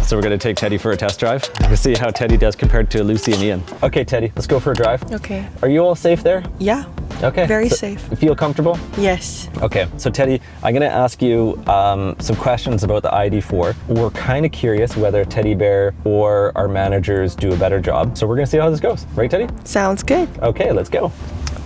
So we're gonna take Teddy for a test drive. We're gonna see how Teddy does compared to Lucy and Ian. Okay, Teddy, let's go for a drive. Okay. Are you all safe there? Yeah. Okay. Very safe. Feel comfortable? Yes. Okay, so Teddy, I'm gonna ask you some questions about the ID.4. We're kind of curious whether Teddy Bear or our managers do a better job. So we're gonna see how this goes. Right, Teddy? Sounds good. Okay, let's go.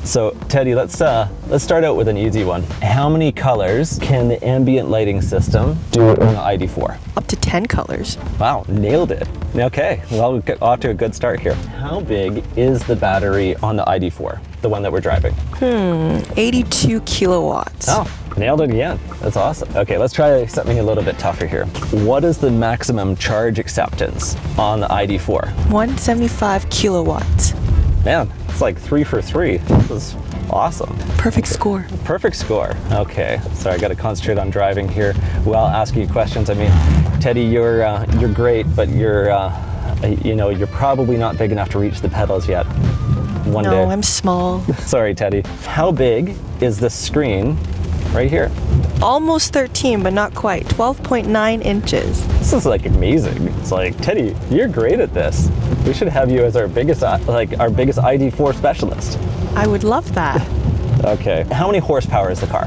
So Teddy, let's start out with an easy one. How many colors can the ambient lighting system do in the ID.4? Up to 10 colors. Wow, nailed it. Okay, well, we'll get off to a good start here. How big is the battery on the ID.4, the one that we're driving? 82 kilowatts. Oh, nailed it again. That's awesome. Okay, let's try something a little bit tougher here. What is the maximum charge acceptance on the ID.4? 175 kilowatts. Man, it's like 3 for 3. This is awesome. Perfect score. Perfect score. Okay, sorry, I got to concentrate on driving here while asking you questions. I mean, Teddy, you're great, but you're probably not big enough to reach the pedals yet. One day. No, I'm small. Sorry, Teddy. How big is the screen right here? Almost 13, but not quite. 12.9 inches. This is like amazing. It's like, Teddy, you're great at this. We should have you as our biggest ID.4 specialist. I would love that. Okay. How many horsepower is the car?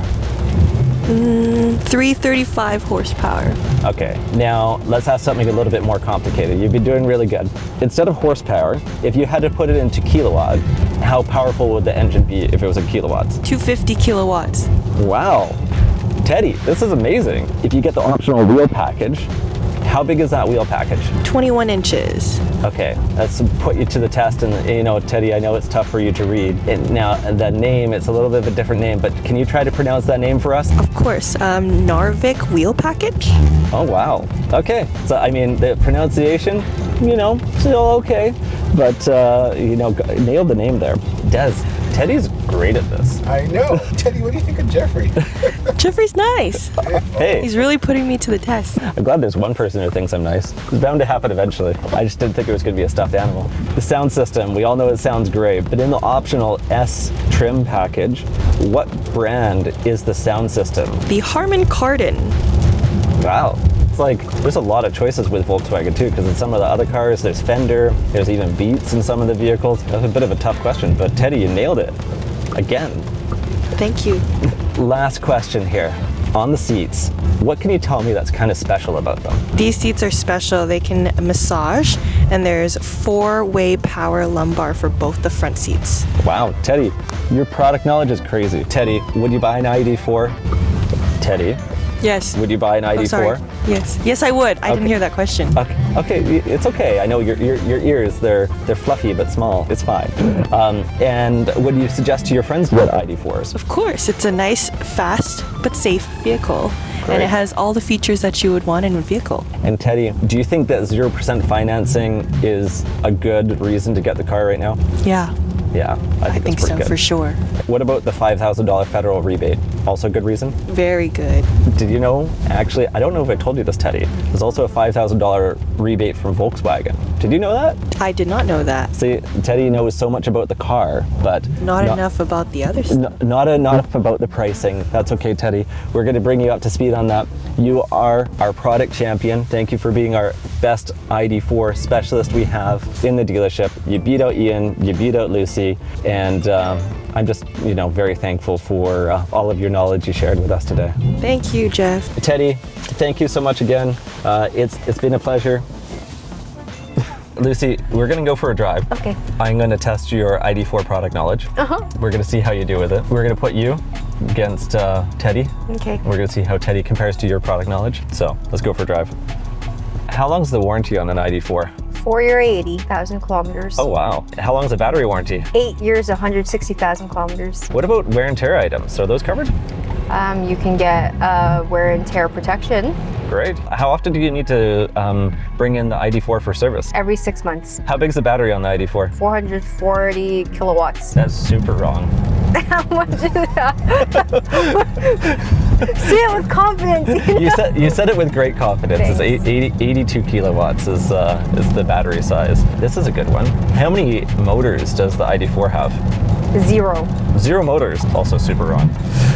335 horsepower. Okay, now let's ask something a little bit more complicated. You've been doing really good. Instead of horsepower, if you had to put it into kilowatt, how powerful would the engine be if it was in kilowatts? 250 kilowatts. Wow. Teddy, this is amazing. If you get the optional wheel package, how big is that wheel package? 21 inches. Okay, let's put you to the test. And Teddy, I know it's tough for you to read. Now, the name, it's a little bit of a different name, but can you try to pronounce that name for us? Of course, Narvik wheel package. Oh, wow. Okay, so I mean, the pronunciation, still okay, but, nailed the name there. Des, Teddy's great at this. I know. Teddy, what do you think of Jeffrey? Jeffrey's nice. Hey. He's really putting me to the test. I'm glad there's one person who thinks I'm nice. It's bound to happen eventually. I just didn't think it was going to be a stuffed animal. The sound system, we all know it sounds great, but in the optional S trim package, what brand is the sound system? The Harman Kardon. Wow. It's like, there's a lot of choices with Volkswagen too, because in some of the other cars, there's Fender, there's even Beats in some of the vehicles. That's a bit of a tough question, but Teddy, you nailed it. Again. Thank you. Last question here. On the seats, what can you tell me that's kind of special about them? These seats are special. They can massage, and there's 4-way power lumbar for both the front seats. Wow, Teddy, your product knowledge is crazy. Teddy, would you buy an ID.4? Teddy? Yes. Would you buy an ID.4? Oh, sorry. Yes. Yes, I would. I didn't hear that question. Okay, it's okay. I know your ears, they're fluffy but small. It's fine. And would you suggest to your friends to get ID.4s? Of course. It's a nice, fast, but safe vehicle. Great. And it has all the features that you would want in a vehicle. And Teddy, do you think that 0% financing is a good reason to get the car right now? Yeah. Yeah, I think so, good. for sure. What about the $5,000 federal rebate? Also a good reason? Very good. Did you know, actually, I don't know if I told you this, Teddy, there's also a $5,000 rebate from Volkswagen. Did you know that? I did not know that. See, Teddy knows so much about the car, but not enough about the other stuff. Not enough about the pricing. That's okay, Teddy. We're going to bring you up to speed on that. You are our product champion. Thank you for being our best ID.4 specialist we have in the dealership. You beat out Ian, you beat out Lucy, and I'm just, very thankful for all of your knowledge you shared with us today. Thank you, Jeff. Teddy, thank you so much again. It's been a pleasure. Lucy, we're going to go for a drive. Okay. I'm going to test your ID.4 product knowledge. We're going to see how you do with it. We're going to put you against Teddy. Okay. We're going to see how Teddy compares to your product knowledge. So let's go for a drive. How long is the warranty on an ID.4? 4 year, 80,000 kilometers. Oh, wow. How long is the battery warranty? 8 years, 160,000 kilometers. What about wear and tear items? Are those covered? You can get wear and tear protection. Great. How often do you need to bring in the ID.4 for service? Every 6 months. How big is the battery on the ID.4? 440 kilowatts. That's super wrong. How much is that? Say it with confidence. You said it with great confidence. Thanks. It's 82 kilowatts is the battery size. This is a good one. How many motors does the ID.4 have? 0. 0 motors. Also super wrong.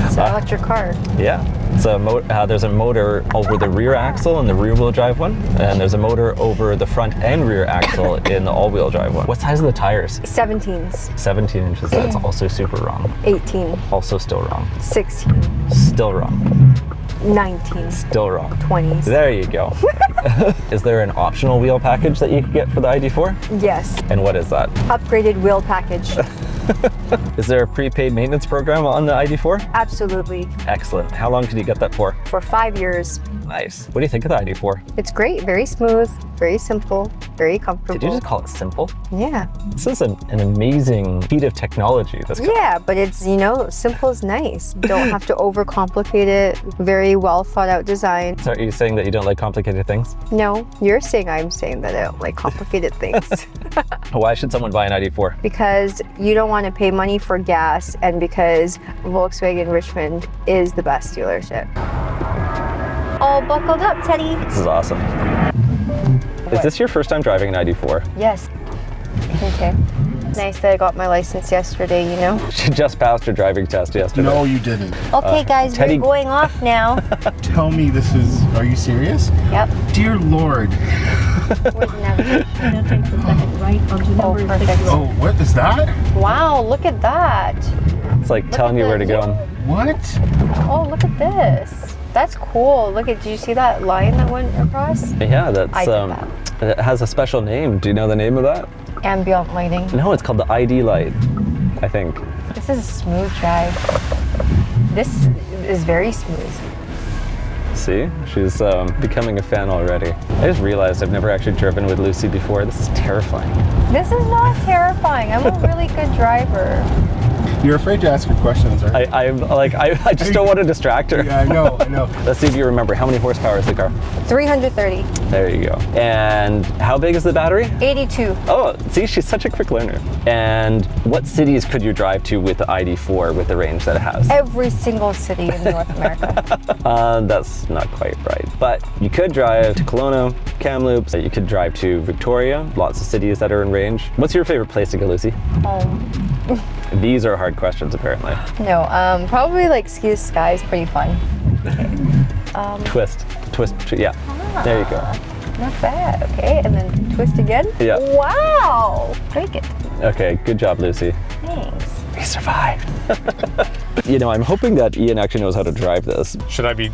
It's an electric car. Yeah. So there's a motor over the rear axle in the rear-wheel drive one, and there's a motor over the front and rear axle in the all-wheel drive one. What size are the tires? 17s. 17 inches. That's also super wrong. 18. Also still wrong. 16. Still wrong. 19. Still wrong. 20s. There you go. Is there an optional wheel package that you could get for the ID.4? Yes. And what is that? Upgraded wheel package. Is there a prepaid maintenance program on the ID.4? Absolutely. Excellent. How long can you get that for? For 5 years. Nice. What do you think of the ID.4? It's great. Very smooth. Very simple. Very comfortable. Did you just call it simple? Yeah. This is an amazing feat of technology. This car. Yeah, but it's, you know, simple is nice. Don't have to overcomplicate it. Very well thought out design. So are you saying that you don't like complicated things? No, you're saying I'm saying that I don't like complicated things. Why should someone buy an ID.4? Because you don't want to pay money for gas, and because Volkswagen Richmond is the best dealership. All buckled up, Teddy. This is awesome. Is this your first time driving an ID.4? Yes. Okay. Nice that I got my license yesterday, you know? She just passed her driving test yesterday. No, you didn't. Okay, guys, Teddy- we're going off now. Tell me this is, are you serious? Yep. Dear Lord. Where's the navigation? Now take the second right onto number perfect. 6. Oh, what is that? Wow, look at that. It's like telling you where to go. What? Oh, look at this. That's cool. Look at, did you see that line that went across? Yeah, that's I did it has a special name. Do you know the name of that? Ambient lighting. No, it's called the ID light, I think. This is a smooth drive. This is very smooth. See, she's becoming a fan already. I just realized I've never actually driven with Lucy before. This is terrifying. This is not terrifying. I'm a really good driver. You're afraid to ask her questions, right? I just don't want to distract her. Yeah, I know. Let's see if you remember. How many horsepower is the car? 330. There you go. And how big is the battery? 82. Oh, see, she's such a quick learner. And what cities could you drive to with the ID.4 with the range that it has? Every single city in North America. That's not quite right. But you could drive to Kelowna, Kamloops. You could drive to Victoria. Lots of cities that are in range. What's your favorite place to go, Lucy? Home. These are hard questions, apparently. No, probably like Ski Sky is pretty fun. Twist, yeah. There you go. Not bad, okay. And then twist again? Yeah. Wow! Break it. Okay, good job, Lucy. Thanks. We survived. You know, I'm hoping that Ian actually knows how to drive this. Should we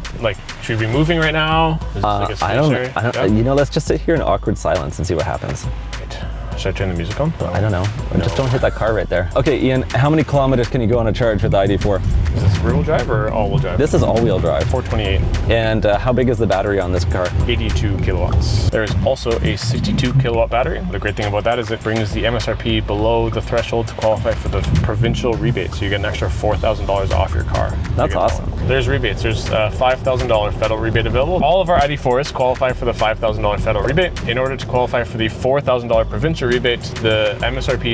be moving right now? Is this like a I don't, stationary? you know, let's just sit here in awkward silence and see what happens. Right. Should I turn the music on? I don't know. Just don't hit that car right there. Okay, Ian, how many kilometers can you go on a charge with the ID.4? Is this rear-wheel drive or all-wheel drive? This is all-wheel drive. 428, And how big is the battery on this car? 82 kilowatts. There is also a 62 kilowatt battery. The great thing about that is it brings the MSRP below the threshold to qualify for the provincial rebate. So you get an extra $4,000 off your car. That's awesome. There's rebates. There's a $5,000 federal rebate available. All of our ID.4s qualify for the $5,000 federal rebate. In order to qualify for the $4,000 provincial rebate, the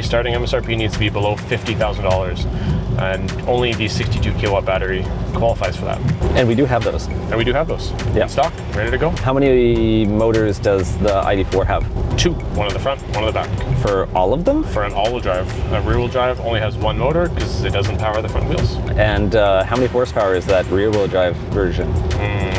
starting MSRP needs to be below $50,000. And only the 62 kilowatt battery qualifies for that. And we do have those. And we do have those Yeah. in stock, ready to go. How many motors does the ID.4 have? 2, one in the front, one in the back. For all of them? For an all-wheel drive. A rear-wheel drive only has one motor because it doesn't power the front wheels. And how many horsepower is that rear-wheel drive version?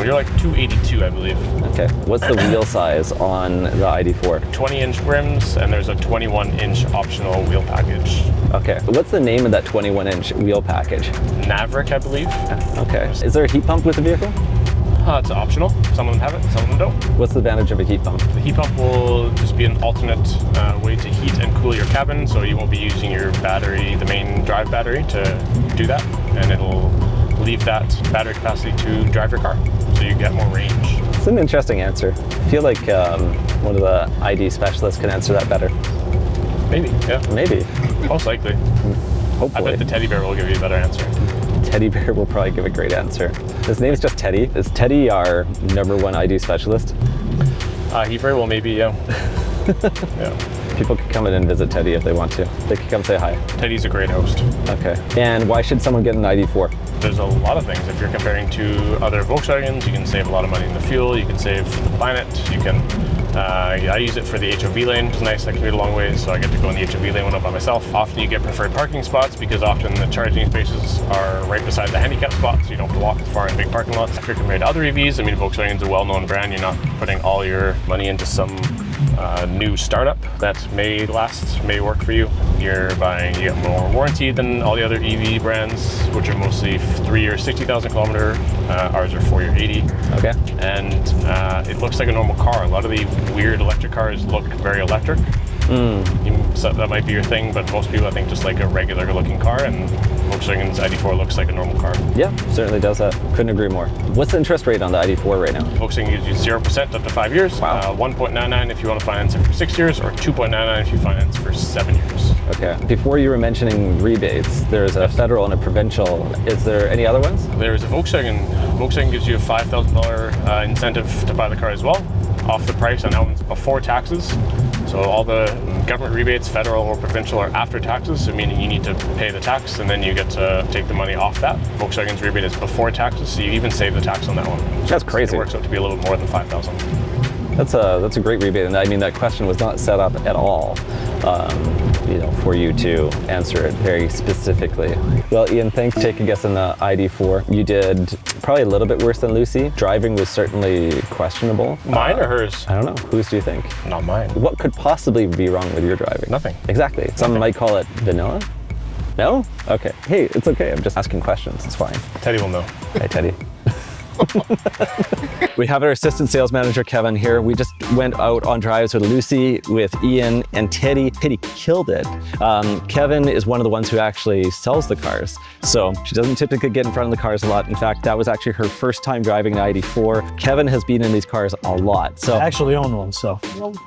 You're like 282, I believe. Okay. What's the wheel size on the ID.4? 20-inch rims, and there's a 21-inch optional wheel package. Okay. What's the name of that 21-inch wheel package? Maverick, I believe. Okay. Is there a heat pump with the vehicle? It's optional. Some of them have it, some of them don't. What's the advantage of a heat pump? The heat pump will just be an alternate way to heat and cool your cabin, so you won't be using your battery, the main drive battery, to do that, and it'll leave that battery capacity to drive your car, so you get more range. It's an interesting answer. I feel like one of the ID specialists can answer that better. Maybe, yeah. Maybe. Most likely. I Hopefully. bet the teddy bear will give you a better answer. Teddy Bear will probably give a great answer. His name is just Teddy. Is Teddy our #1 ID specialist? He very well may be, yeah. Yeah. People can come in and visit Teddy if they want to. They can come say hi. Teddy's a great host. Okay. And why should someone get an ID.4? There's a lot of things. If you're comparing to other Volkswagens, you can save a lot of money in the fuel, you can save the planet, you can I use it for the HOV lane, which is nice. I commute a long ways, so I get to go in the HOV lane when I'm by myself. Often you get preferred parking spots because often the charging spaces are right beside the handicap spots, so you don't have to walk as far in big parking lots. If you're compared to other EVs, I mean, Volkswagen's a well-known brand. You're not putting all your money into some new startup that may work for you. You get more warranty than all the other EV brands, which are mostly 3 year 60,000 kilometer. Ours are 4 year 80. Okay. And it looks like a normal car. A lot of the weird electric cars look very electric. So that might be your thing, but most people I think just like a regular looking car, and Volkswagen's ID.4 looks like a normal car. Yeah, certainly does that. Couldn't agree more. What's the interest rate on the ID.4 right now? Volkswagen gives you 0% up to 5 years, Wow. 1.99 if you want to finance it for 6 years, or 2.99 if you finance for 7 years. Okay. Before you were mentioning rebates, there's a federal and a provincial. Is there any other ones? There's a Volkswagen. Volkswagen gives you a $5,000 incentive to buy the car as well, off the price, and that one's before taxes. So all the government rebates, federal or provincial, are after taxes, so meaning you need to pay the tax and then you get to take the money off that. Volkswagen's rebate is before taxes, so you even save the tax on that one. That's crazy. It works out to be a little bit more than $5,000. That's a great rebate, and I mean that question was not set up at all, for you to answer it very specifically. Well, Ian, thanks for taking us in the ID.4. You did probably a little bit worse than Lucy. Driving was certainly questionable. Mine or hers? I don't know. Whose do you think? Not mine. What could possibly be wrong with your driving? Nothing. Exactly. Some might call it vanilla. No? Okay. Hey, it's okay. I'm just asking questions. It's fine. Teddy will know. Hey, Teddy. We have our assistant sales manager, Kevin, here. We just went out on drives with Lucy, with Ian, and Teddy. Teddy killed it. Kevin is one of the ones who actually sells the cars. So she doesn't typically get in front of the cars a lot. In fact, that was actually her first time driving an ID.4. Kevin has been in these cars a lot. So I actually own one, so.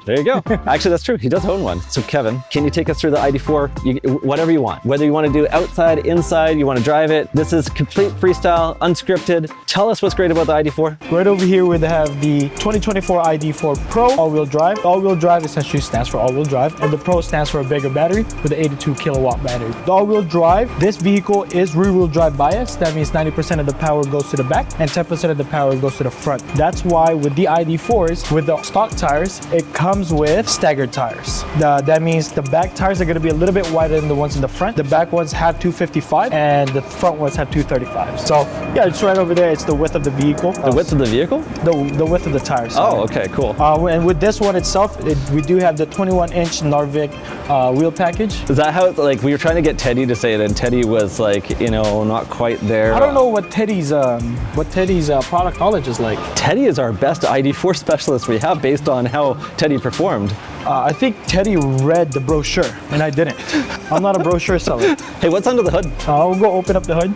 There you go. Actually, that's true. He does own one. So Kevin, can you take us through the ID.4? Whatever you want. Whether you want to do outside, inside, you want to drive it. This is complete freestyle, unscripted. Tell us what's great about the ID.4. Right over here we have the 2024 ID.4 Pro all-wheel drive. All-wheel drive essentially stands for all-wheel drive, and the Pro stands for a bigger battery with an 82 kilowatt battery. The all-wheel drive, this vehicle is rear-wheel drive biased. That means 90% of the power goes to the back and 10% of the power goes to the front. That's why with the ID.4s, with the stock tires, it comes with staggered tires. That means the back tires are going to be a little bit wider than the ones in the front. The back ones have 255 and the front ones have 235. So yeah, it's right over there. It's the width of the vehicle. The width of the vehicle? The width of the tires. Oh, okay, cool. And with this one itself, we do have the 21-inch Narvik wheel package. Is that how, like, we were trying to get Teddy to say it, and Teddy was like, not quite there. I don't know what Teddy's product knowledge is like. Teddy is our best ID.4 specialist we have based on how Teddy performed. I think Teddy read the brochure, and I didn't. I'm not a brochure seller. Hey, what's under the hood? I'll go open up the hood.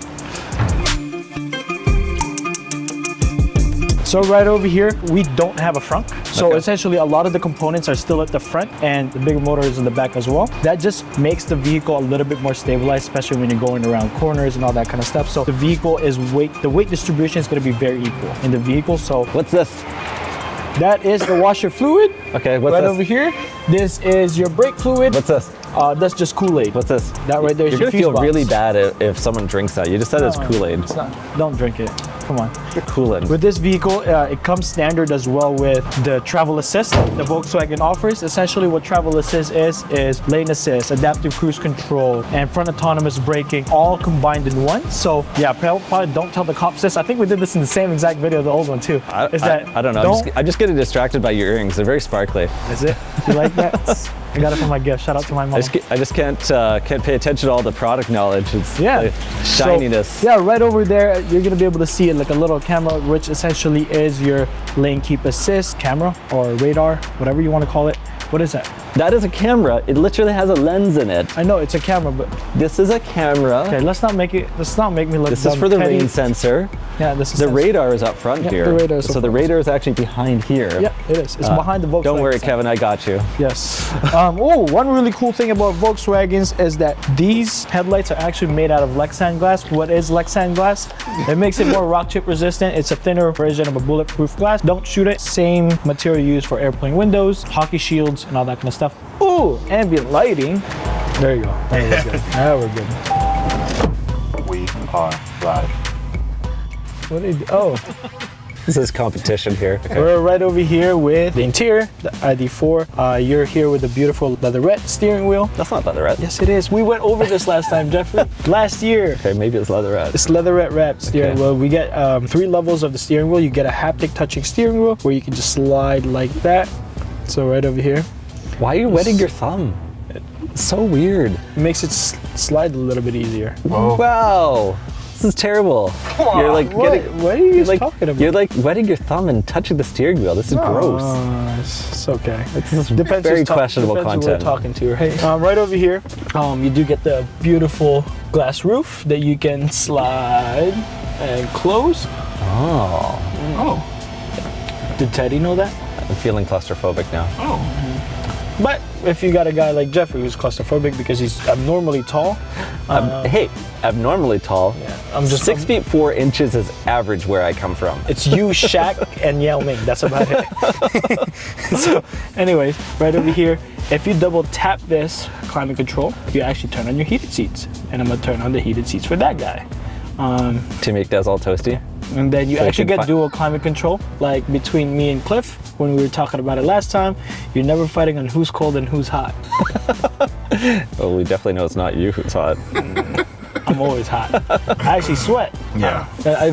So right over here, we don't have a frunk. So Okay. essentially a lot of the components are still at the front and the bigger motor is in the back as well. That just makes the vehicle a little bit more stabilized, especially when you're going around corners and all that kind of stuff. So the vehicle is the weight distribution is gonna be very equal in the vehicle. So What's this? that is the washer fluid. Okay, what's Right this? over here, this is your brake fluid. What's this? That's just Kool-Aid. What's this? That right there is You're your gonna feel fuse box. really bad if someone drinks that. You just said it's Kool-Aid. It's not, don't drink it. Come on. You're Kool-Aid. With this vehicle, it comes standard as well with the travel assist the Volkswagen offers. Essentially what travel assist is lane assist, adaptive cruise control, and front autonomous braking all combined in one. So yeah, probably don't tell the cops this. I think we did this in the same exact video, the old one too. I don't know. I'm just getting distracted by your earrings. They're very sparkly. Is it? You like that? I got it from my gift. Shout out to my mom. I just can't pay attention to all the product knowledge. It's like shininess. So, yeah, right over there, you're gonna be able to see it like a little camera, which essentially is your lane keep assist camera or radar, whatever you want to call it. What is that? That is a camera. It literally has a lens in it. I know it's a camera, but This is a camera. okay, let's not make me look This dumb. is for the Teddy. rain sensor. Yeah, this is The sensor. radar is up front Yep, here. the radar is so up the front. radar is actually behind here. Yeah, it is. It's behind the Volkswagen. Don't worry, side. Kevin, I got you. Yes. One really cool thing about Volkswagens is that these headlights are actually made out of Lexan glass. What is Lexan glass? It makes it more rock chip resistant. It's a thinner version of a bulletproof glass. Don't shoot it. Same material used for airplane windows, hockey shields, and all that kind of stuff. Ooh, ambient lighting. There you go. That was good. That was good. We are live. What did? Oh. This is competition here. Okay. We're right over here with the interior, the ID.4. You're here with the beautiful leatherette steering wheel. That's not leatherette. Yes, it is. We went over this last time, Jeffrey. Last year. Okay, maybe it's leatherette. It's leatherette wrapped steering wheel. We get 3 levels of the steering wheel. You get a haptic touching steering wheel where you can just slide like that. So right over here. Why are you wetting your thumb? It's so weird. It makes it slide a little bit easier. Whoa. Wow. This is terrible. You're like what are you talking about? You're like wetting your thumb and touching the steering wheel. This is gross. It's okay. This is very questionable depends content. who we're talking to, right? Right over here, you do get the beautiful glass roof that you can slide and close. Oh. Oh. Did Teddy know that? I'm feeling claustrophobic now. Oh. But if you got a guy like Jeffrey who's claustrophobic because he's abnormally tall. Hey, abnormally tall. Yeah, I'm just 6 feet 4 inches is average where I come from. It's you, Shaq, and Yao Ming. That's about it. So, anyways, right over here, if you double tap this climate control, you actually turn on your heated seats. And I'm gonna turn on the heated seats for that guy. To make Des all toasty. And then you So you actually can get dual climate control, like between me and Cliff, when we were talking about it last time. You're never fighting on who's cold and who's hot. Well, we definitely know it's not you who's hot. I'm always hot. I actually sweat. Yeah.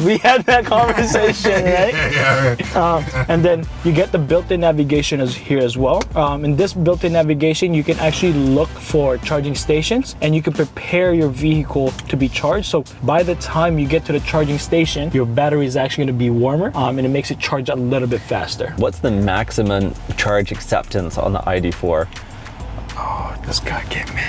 We had that conversation, right? Yeah. And then you get the built-in navigation here as well. In this built-in navigation, you can actually look for charging stations and you can prepare your vehicle to be charged. So by the time you get to the charging station, your battery is actually going to be warmer and it makes it charge a little bit faster. What's the maximum charge acceptance on the ID.4? Oh, this guy get me.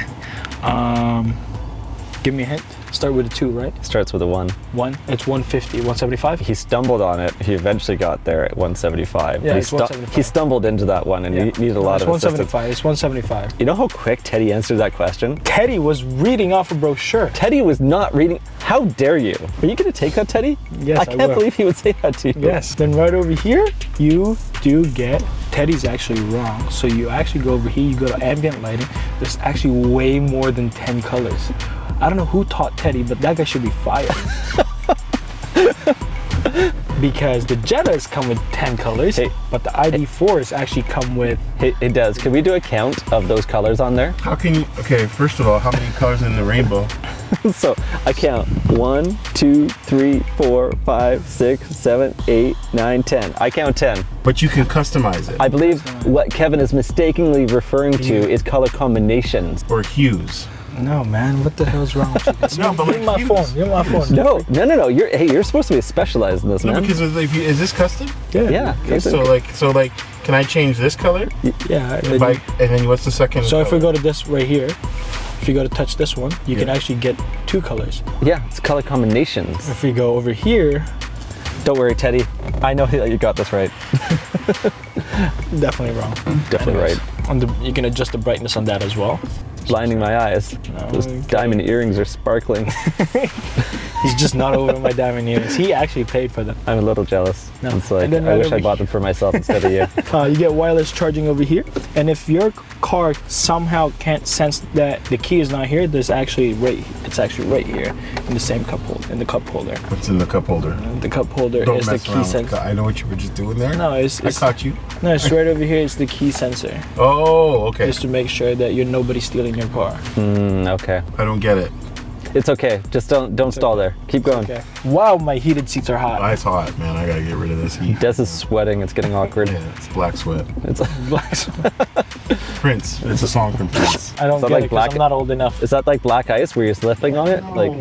Give me a hint. Start with a 2, right? Starts with a 1. 1. It's 150, 175. He stumbled on it. He eventually got there at 175. Yeah, he, it's 175. he stumbled into that one and he needed a lot it's of assistance. 175. It's 175. You know how quick Teddy answered that question? Teddy was reading off a brochure. Teddy was not reading. How dare you? Are you going to take that, Teddy? Yes, I I can't will. believe he would say that to you. Yes. Then right over here, you do get, Teddy's actually wrong. So you actually go over here, you go to ambient lighting. There's actually way more than 10 colors. I don't know who taught Teddy, but that guy should be fired. Because the Jettas come with 10 colors, but the ID.4s actually come with... It does. Can we do a count of those colors on there? How can you? Okay, first of all, how many colors in the rainbow? So I count 1, 2, 3, 4, 5, 6, 7, 8, 9, 10. I count 10. But you can customize it. I believe what Kevin is mistakenly referring to is color combinations. Or hues. No, man, what the hell's wrong with you guys? No, but Give me my like phone. Give me my phone. No. You're supposed to be specialized in this, No, man. because is this custom? Yeah. Okay, so like, can I change this color? Yeah. And then what's the second? So if color? we go to this right here, if you go to touch this one, you can actually get 2 colors. Yeah, it's color combinations. If we go over here, Don't worry, Teddy. I know you got this right. definitely wrong. Definitely right. You can adjust the brightness on that as well. Blinding my eyes. Those diamond earrings are sparkling. He's just not over my diamond earrings. He actually paid for them. I'm a little jealous. No. It's like, And then I right wish over I bought them for myself instead of you. You get wireless charging over here, and if your car somehow can't sense that the key is not here, it's actually right here in the same cup holder, in the cup holder. What's in the cup holder? The cup holder Don't is the mess key around. sensor. I know what you were just doing there. No, I caught you. No, it's right over here. It's the key sensor, Oh, okay. just to make sure that nobody's stealing your car. Okay. I don't get it. It's okay. Just don't stall there. Keep going. Okay. Wow, my heated seats are hot. It's hot, man. I gotta get rid of this heat. Des is sweating. It's getting awkward. Yeah, it's black sweat. It's Prince. It's a song from Prince. I don't So get like it 'cause black- I'm not old enough. Is that like black ice where you're slipping on it? Like,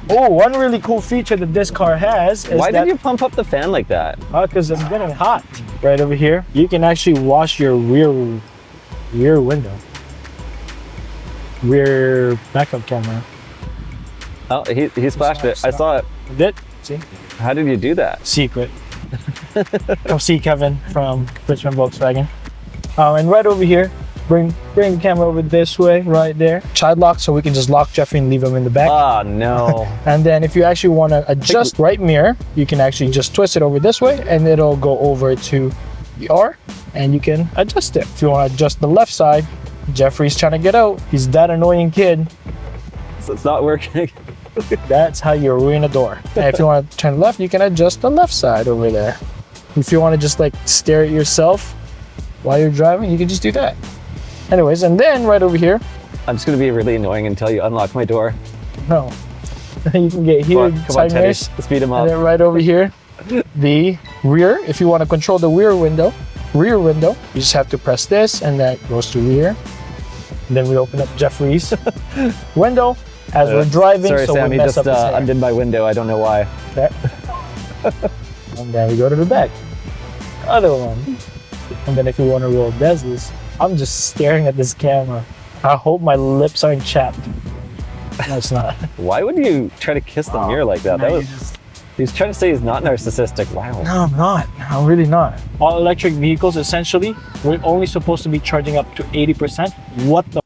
Oh, one really cool feature that this car has is why that did you pump up the fan like that? because it's getting hot. Right over here, you can actually wash your rear window, rear backup camera. Oh, he splashed it. I saw it. Did see? How did you do that? Secret. Come see Kevin from Richmond Volkswagen. And right over here, bring the camera over this way, right there. Child lock, so we can just lock Jeffrey and leave him in the back. Oh no. And then if you actually want to adjust right mirror, you can actually just twist it over this way and it'll go over to the R and you can adjust it. If you want to adjust the left side, Jeffrey's trying to get out. He's that annoying kid. So it's not working. That's how you ruin a door. And if you want to turn left, you can adjust the left side over there. If you want to just like stare at yourself while you're driving, you can just do that. Anyways, and then right over here, I'm just gonna be really annoying until you unlock my door. no, you can get here, Come on, side Teddy. mirrors, Speed him and up. then right over here, the rear. If you want to control the rear window, you just have to press this, and that goes to rear. And then we open up Jeffrey's window as we're driving, Sorry, so Sammy, we mess just up his hair. undid my window. I don't know why. Okay. And then we go to the back. Other one. And then if you want to roll bezels, I'm just staring at this camera. I hope my lips aren't chapped. No, it's not. Why would you try to kiss the mirror like that? That was. He's trying to say he's not narcissistic. Wow. No, I'm not. I'm really not. All electric vehicles, essentially, we're only supposed to be charging up to 80%. What the?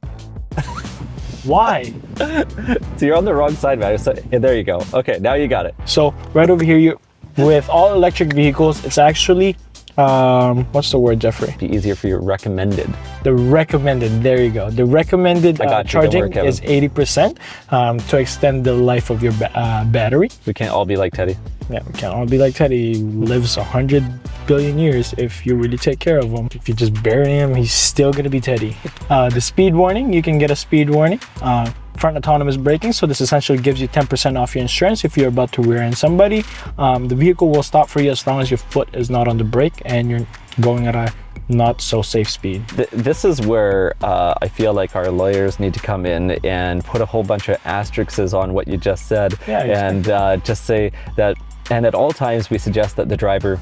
Why? So you're on the wrong side, man. So, yeah, there you go. Okay, now you got it. So right over here, with all electric vehicles, it's actually, what's the word, Jeffrey? Be easier for you. Recommended. The recommended, there you go. The recommended I got you, don't charging worry, Kevin. is 80% to extend the life of your battery. We can't all be like Teddy. Yeah, we can't all be like Teddy, who lives 100 billion years if you really take care of him. If you just bury him, he's still gonna be Teddy. The speed warning, you can get a speed warning. Front autonomous braking, so this essentially gives you 10% off your insurance if you're about to rear end somebody. The vehicle will stop for you as long as your foot is not on the brake and you're going at a not so safe speed. This is where I feel like our lawyers need to come in and put a whole bunch of asterisks on what you just said. Yeah, exactly. And just say that, and at all times we suggest that the driver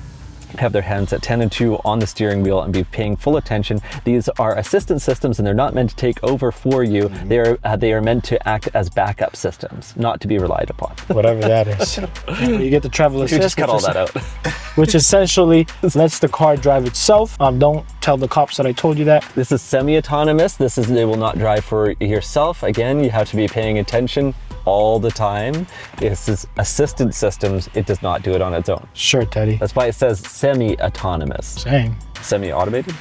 have their hands at 10 and 2 on the steering wheel and be paying full attention. These are assistance systems and they're not meant to take over for you. They are meant to act as backup systems, not to be relied upon. Whatever that is. You get the travel You assist, just cut all that out. which essentially lets the car drive itself. Don't tell the cops that I told you that. This is semi-autonomous. They will not drive for yourself. Again, you have to be paying attention all the time. This is assistance systems. It does not do it on its own. Sure, Teddy. That's why it says semi-autonomous. Same. Semi-automated?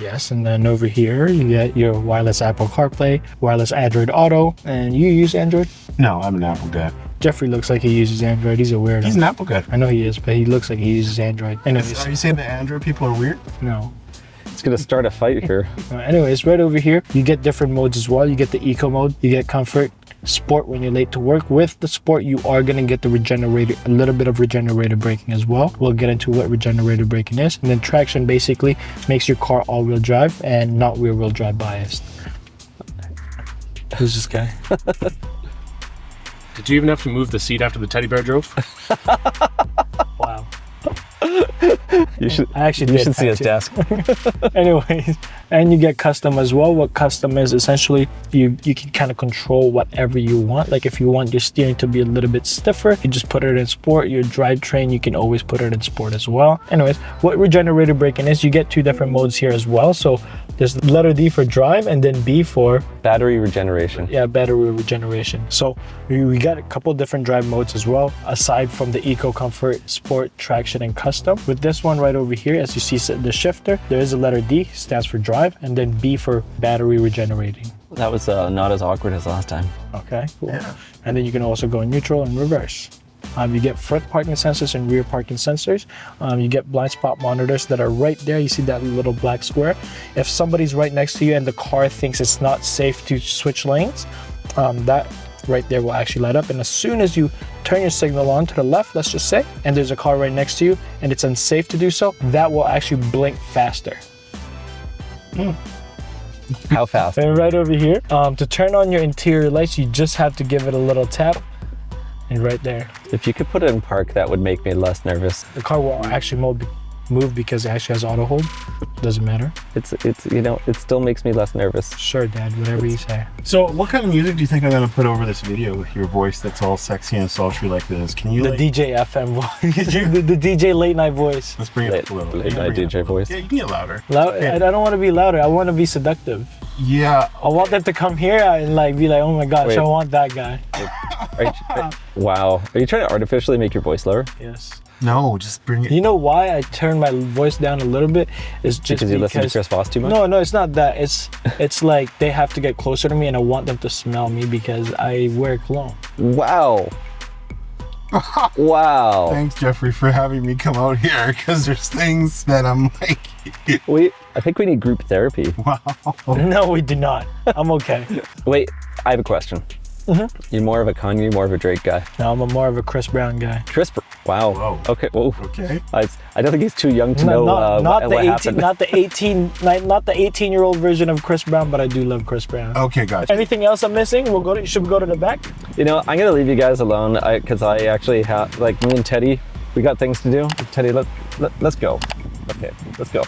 Yes, and then over here you get your wireless Apple CarPlay, wireless Android Auto, and you use Android? No, I'm an Apple guy. Jeffrey looks like he uses Android. He's a weirdo. He's an Apple guy. I know he is, but he looks like he uses Android. Anyways, Are you saying that Android people are weird? no. It's gonna start a fight here. Anyways, right over here, you get different modes as well. You get the eco mode, you get comfort, sport when you're late to work. With the sport, you are gonna get the regenerated, a little bit of regenerative braking as well. We'll get into what regenerative braking is. And then traction basically makes your car all-wheel drive and not rear-wheel drive biased. Who's this guy? Did you even have to move the seat after the teddy bear drove? Wow. You should. I actually You did, should see his actually. desk. Anyways, and you get custom as well. What custom is essentially you can kind of control whatever you want. Like if you want your steering to be a little bit stiffer, you just put it in sport. Your drivetrain, you can always put it in sport as well. Anyways, what regenerative braking is, you get two different modes here as well. So there's the letter D for drive and then B for Battery regeneration. yeah, battery regeneration. So we got a couple different drive modes as well, aside from the eco, comfort, sport, traction, and custom. With this one right over here, as you see the shifter, there is a letter D, stands for drive, and then B for battery regenerating. That was not as awkward as last time. Okay, cool. Yeah. And then you can also go neutral and reverse. You get front parking sensors and rear parking sensors. You get blind spot monitors that are right there. You see that little black square. If somebody's right next to you and the car thinks it's not safe to switch lanes, that right there will actually light up. And as soon as you turn your signal on to the left, let's just say, and there's a car right next to you and it's unsafe to do so, that will actually blink faster. How fast? And right over here, to turn on your interior lights, you just have to give it a little tap. And right there, If you could put it in park, that would make me less nervous. the car will actually move because it actually has auto hold. Doesn't matter. It's it still makes me less nervous. Sure, Dad, whatever you say. So what kind of music do you think I'm gonna put over this video with your voice that's all sexy and sultry like this? Can you The DJ FM voice, the DJ late night voice. let's bring it up a little. Late Yeah, night bring it DJ up. voice. Yeah, you can get louder. I don't want to be louder. I want to be seductive. Yeah. I want them to come here and like be like, oh my gosh, Wait. I want that guy. Wow. Are you trying to artificially make your voice lower? Yes. No, just bring it. You know why I turn my voice down a little bit? Is just Because you listen to Chris Voss too much? No, it's not that. It's like they have to get closer to me and I want them to smell me because I wear cologne. Wow. Wow. Thanks, Jeffrey, for having me come out here, because there's things that I'm like, I think we need group therapy. wow. No, we do not. I'm okay. Wait, I have a question. You're more of a Kanye, more of a Drake guy? No, I'm more of a Chris Brown guy. Wow. Whoa. Okay. Whoa. Okay. I don't think he's too young to know not what the happened. not the 18-year-old version of Chris Brown, but I do love Chris Brown. Okay, gotcha. Anything else I'm missing? Should we go to the back? You know, I'm gonna leave you guys alone because I actually have, like, me and Teddy, we got things to do. Teddy, let's go. Okay, let's go.